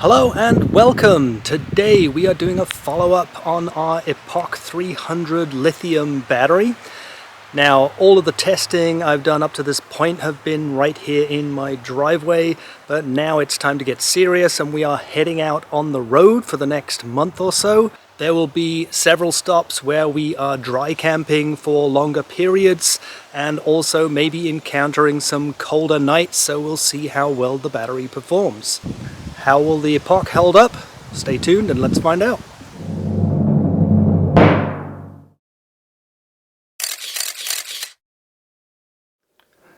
Hello and welcome! Today we are doing a follow-up on our Epoch 300 lithium battery. Now all of the testing I've done up to this point have been right here in my driveway, but now it's time to get serious and we are heading out on the road for the next month or so. There will be several stops where we are dry camping for longer periods and also maybe encountering some colder nights, so we'll see how well the battery performs. How will the Epoch hold up? Stay tuned and let's find out.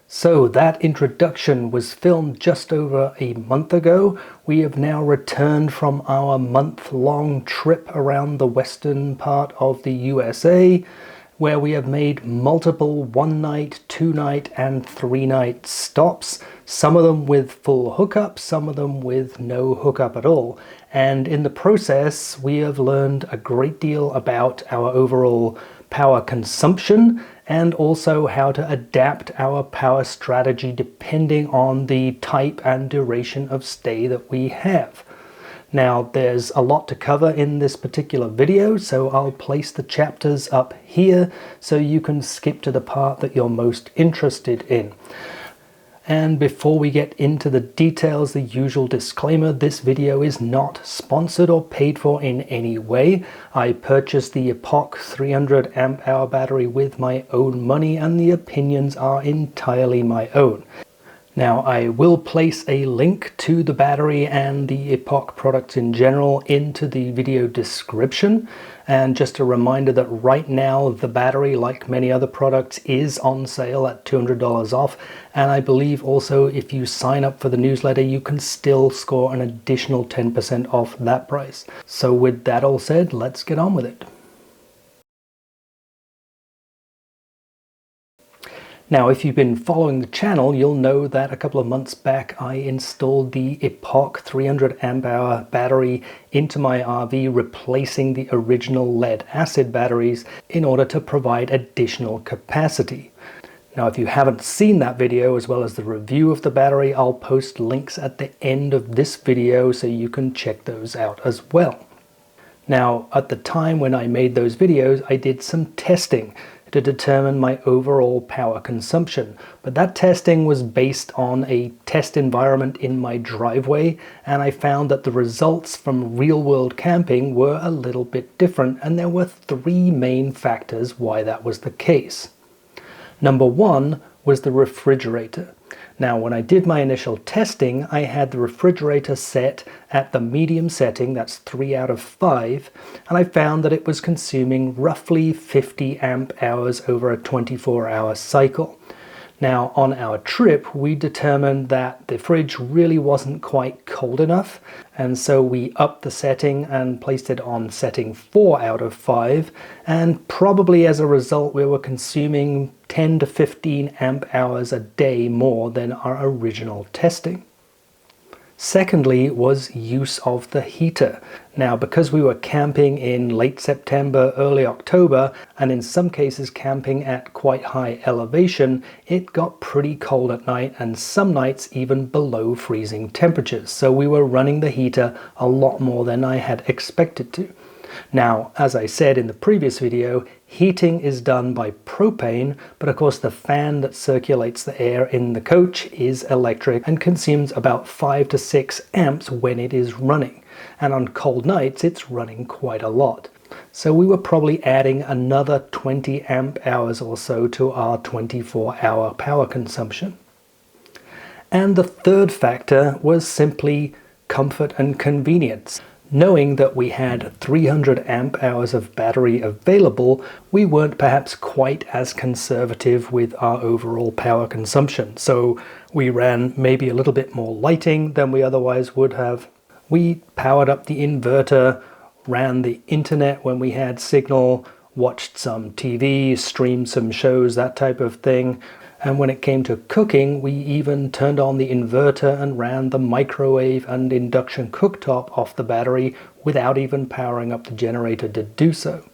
So that introduction was filmed just over a month ago. We have now returned from our month-long trip around the western part of the USA, where we have made multiple one-night, two-night and three-night stops, some of them with full hookup, some of them with no hookup at all. And in the process, we have learned a great deal about our overall power consumption and also how to adapt our power strategy depending on the type and duration of stay that we have. Now, there's a lot to cover in this particular video, so I'll place the chapters up here so you can skip to the part that you're most interested in. And before we get into the details, the usual disclaimer: this video is not sponsored or paid for in any way. I purchased the Epoch 300 amp hour battery with my own money and the opinions are entirely my own. Now, I will place a link to the battery and the Epoch products in general into the video description. And just a reminder that right now the battery, like many other products, is on sale at $200 off. And I believe also if you sign up for the newsletter, you can still score an additional 10% off that price. So with that all said, let's get on with it. Now, if you've been following the channel, you'll know that a couple of months back I installed the Epoch 300 amp hour battery into my RV, replacing the original lead acid batteries in order to provide additional capacity. Now, if you haven't seen that video as well as the review of the battery, I'll post links at the end of this video so you can check those out as well. Now, at the time when I made those videos, I did some testing to determine my overall power consumption. But that testing was based on a test environment in my driveway, and I found that the results from real-world camping were a little bit different, and there were three main factors why that was the case. Number one was the refrigerator. Now, when I did my initial testing, I had the refrigerator set at the medium setting, that's 3 out of 5, and I found that it was consuming roughly 50 amp hours over a 24-hour cycle. Now, on our trip, we determined that the fridge really wasn't quite cold enough, and so we upped the setting and placed it on setting 4 out of 5, and probably as a result we were consuming 10 to 15 amp hours a day more than our original testing. Secondly was use of the heater. Now, because we were camping in late September, early October, and in some cases camping at quite high elevation, it got pretty cold at night and some nights even below freezing temperatures. So we were running the heater a lot more than I had expected to. Now, as I said in the previous video, heating is done by propane, but of course the fan that circulates the air in the coach is electric and consumes about 5 to 6 amps when it is running. And on cold nights, it's running quite a lot. So we were probably adding another 20 amp hours or so to our 24-hour power consumption. And the third factor was simply comfort and convenience. Knowing that we had 300 amp hours of battery available, we weren't perhaps quite as conservative with our overall power consumption. So we ran maybe a little bit more lighting than we otherwise would have. We powered up the inverter, ran the internet when we had signal, watched some TV, streamed some shows, that type of thing. And when it came to cooking, we even turned on the inverter and ran the microwave and induction cooktop off the battery without even powering up the generator to do so.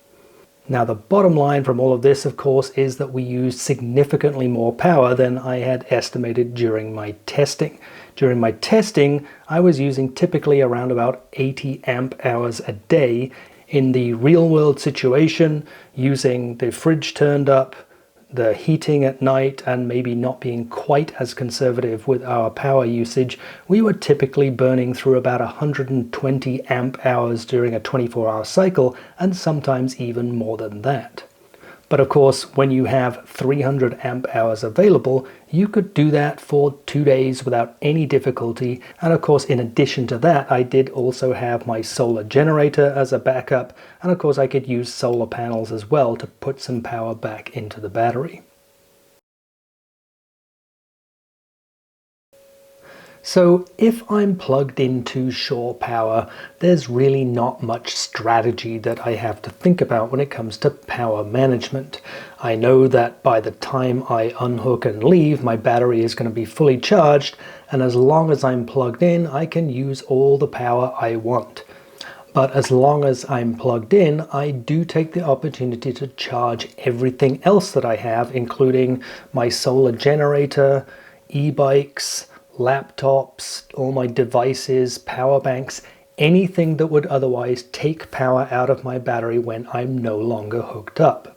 Now, the bottom line from all of this, of course, is that we used significantly more power than I had estimated during my testing. During my testing, I was using typically around about 80 amp hours a day. In the real world situation, using the fridge turned up, the heating at night, and maybe not being quite as conservative with our power usage, we were typically burning through about 120 amp hours during a 24-hour cycle, and sometimes even more than that. But of course, when you have 300 amp hours available, you could do that for 2 days without any difficulty. And of course, in addition to that, I did also have my solar generator as a backup. And of course, I could use solar panels as well to put some power back into the battery. So if I'm plugged into shore power, there's really not much strategy that I have to think about when it comes to power management. I know that by the time I unhook and leave, my battery is going to be fully charged, and as long as I'm plugged in, I can use all the power I want. But as long as I'm plugged in, I do take the opportunity to charge everything else that I have, including my solar generator, e-bikes, laptops, all my devices, power banks, anything that would otherwise take power out of my battery when I'm no longer hooked up.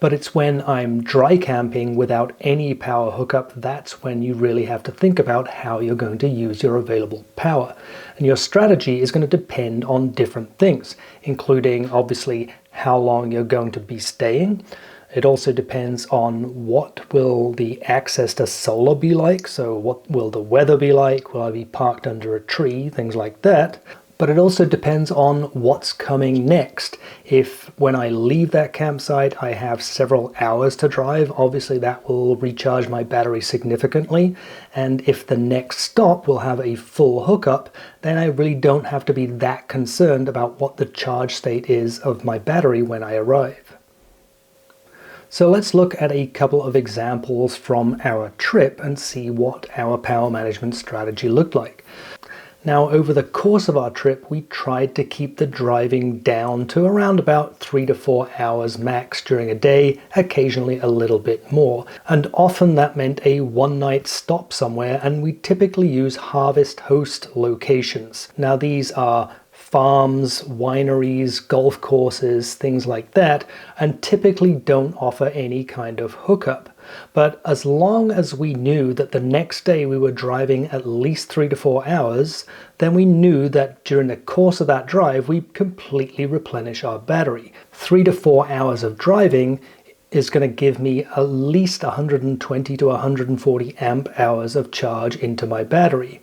But it's when I'm dry camping without any power hookup, that's when you really have to think about how you're going to use your available power. And your strategy is going to depend on different things, including obviously how long you're going to be staying. It also depends on what will the access to solar be like, so what will the weather be like, will I be parked under a tree, things like that. But it also depends on what's coming next. If when I leave that campsite I have several hours to drive, obviously that will recharge my battery significantly. And if the next stop will have a full hookup, then I really don't have to be that concerned about what the charge state is of my battery when I arrive. So let's look at a couple of examples from our trip and see what our power management strategy looked like. Now, over the course of our trip, we tried to keep the driving down to around about 3 to 4 hours max during a day, occasionally a little bit more. And often that meant a one-night stop somewhere, and we typically use harvest host locations. Now, these are farms, wineries, golf courses, things like that, and typically don't offer any kind of hookup. But as long as we knew that the next day we were driving at least 3 to 4 hours, then we knew that during the course of that drive, we'd completely replenish our battery. 3 to 4 hours of driving is going to give me at least 120 to 140 amp hours of charge into my battery.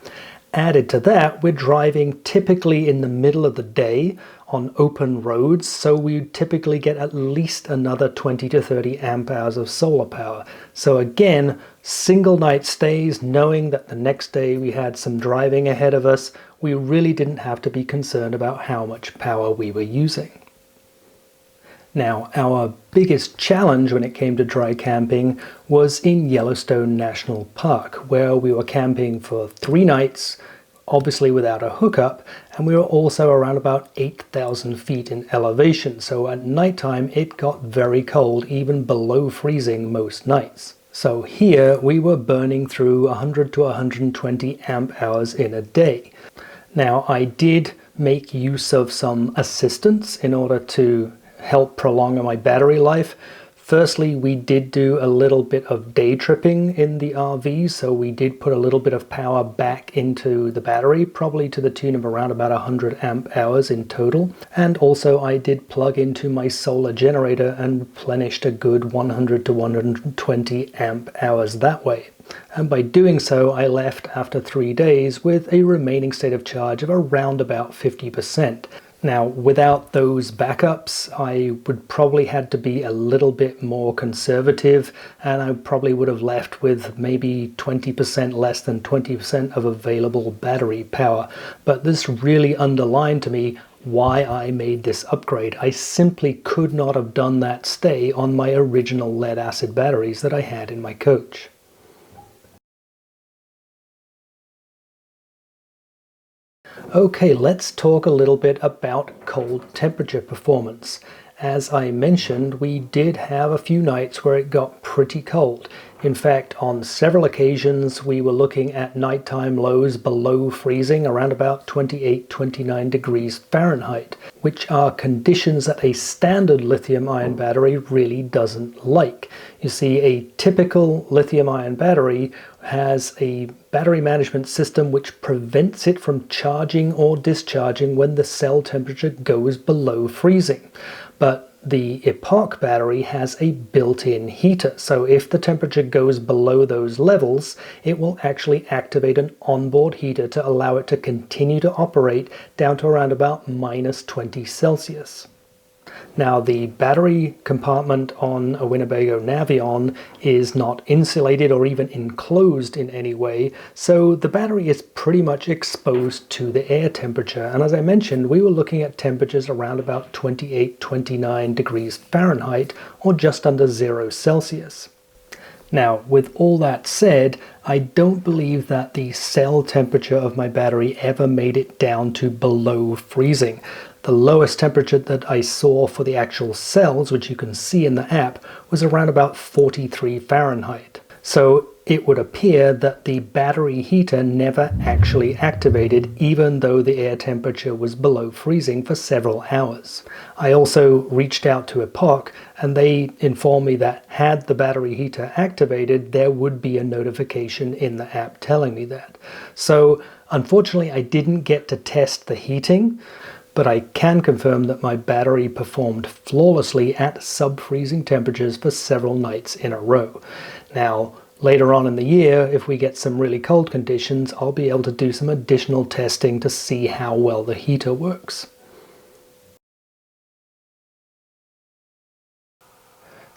Added to that, we're driving typically in the middle of the day on open roads, so we typically get at least another 20 to 30 amp hours of solar power. So again, single night stays, knowing that the next day we had some driving ahead of us, we really didn't have to be concerned about how much power we were using. Now, our biggest challenge when it came to dry camping was in Yellowstone National Park, where we were camping for 3 nights, obviously without a hookup, and we were also around about 8,000 feet in elevation, so at nighttime it got very cold, even below freezing most nights. So here we were burning through 100 to 120 amp hours in a day. Now, I did make use of some assistance in order to help prolong my battery life. Firstly, we did do a little bit of day tripping in the RV, so we did put a little bit of power back into the battery, probably to the tune of around about 100 amp hours in total. And also I did plug into my solar generator and replenished a good 100 to 120 amp hours that way. And by doing so, I left after 3 days with a remaining state of charge of around about 50%. Now, without those backups, I would probably had to be a little bit more conservative, and I probably would have left with maybe 20%, less than 20% of available battery power. But this really underlined to me why I made this upgrade. I simply could not have done that stay on my original lead acid batteries that I had in my coach. Okay, let's talk a little bit about cold temperature performance. as I mentioned, we did have a few nights where it got pretty cold. In fact, on several occasions we were looking at nighttime lows below freezing, around about 28-29 degrees Fahrenheit, which are conditions that a standard lithium-ion battery really doesn't like. You see, a typical lithium-ion battery has a battery management system which prevents it from charging or discharging when the cell temperature goes below freezing. But the Epoch battery has a built-in heater, so if the temperature goes below those levels, it will actually activate an onboard heater to allow it to continue to operate down to around about -20 Celsius. Now, the battery compartment on a Winnebago Navion is not insulated or even enclosed in any way, so the battery is pretty much exposed to the air temperature. And as I mentioned, we were looking at temperatures around about 28-29 degrees Fahrenheit, or just under 0 Celsius. Now, with all that said, I don't believe that the cell temperature of my battery ever made it down to below freezing. The lowest temperature that I saw for the actual cells, which you can see in the app, was around about 43 Fahrenheit. So it would appear that the battery heater never actually activated, even though the air temperature was below freezing for several hours. I also reached out to Epoch, and they informed me that had the battery heater activated, there would be a notification in the app telling me that. So unfortunately, I didn't get to test the heating, but I can confirm that my battery performed flawlessly at sub-freezing temperatures for several nights in a row. Now, later on in the year, if we get some really cold conditions, I'll be able to do some additional testing to see how well the heater works.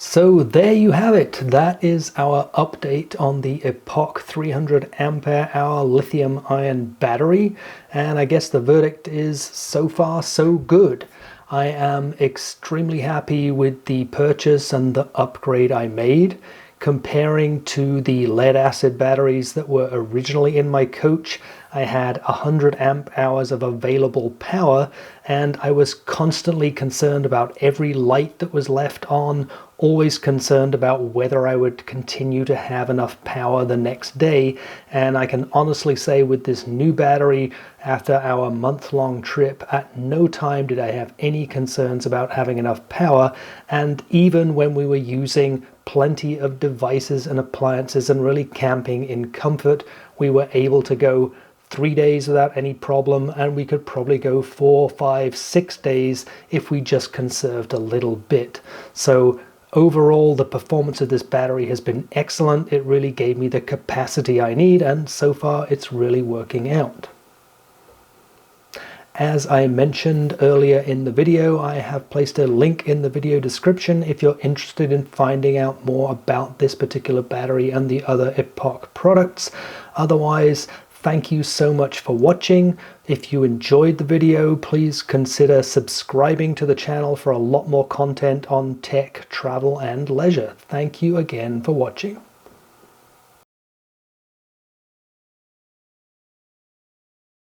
So there you have it. That is our update on the Epoch 300 ampere hour lithium ion battery. And I guess the verdict is so far so good. I am extremely happy with the purchase and the upgrade I made. Comparing to the lead acid batteries that were originally in my coach, I had 100 amp hours of available power, and I was constantly concerned about every light that was left on, always concerned about whether I would continue to have enough power the next day. And I can honestly say with this new battery, after our month-long trip, at no time did I have any concerns about having enough power. And even when we were using plenty of devices and appliances and really camping in comfort, we were able to go 3 days without any problem, and we could probably go 4, 5, 6 days if we just conserved a little bit. So overall, the performance of this battery has been excellent. It really gave me the capacity I need, and so far it's really working out. As I mentioned earlier in the video, I have placed a link in the video description if you're interested in finding out more about this particular battery and the other Epoch products. Otherwise, thank you so much for watching. If you enjoyed the video, please consider subscribing to the channel for a lot more content on tech, travel, and leisure. Thank you again for watching.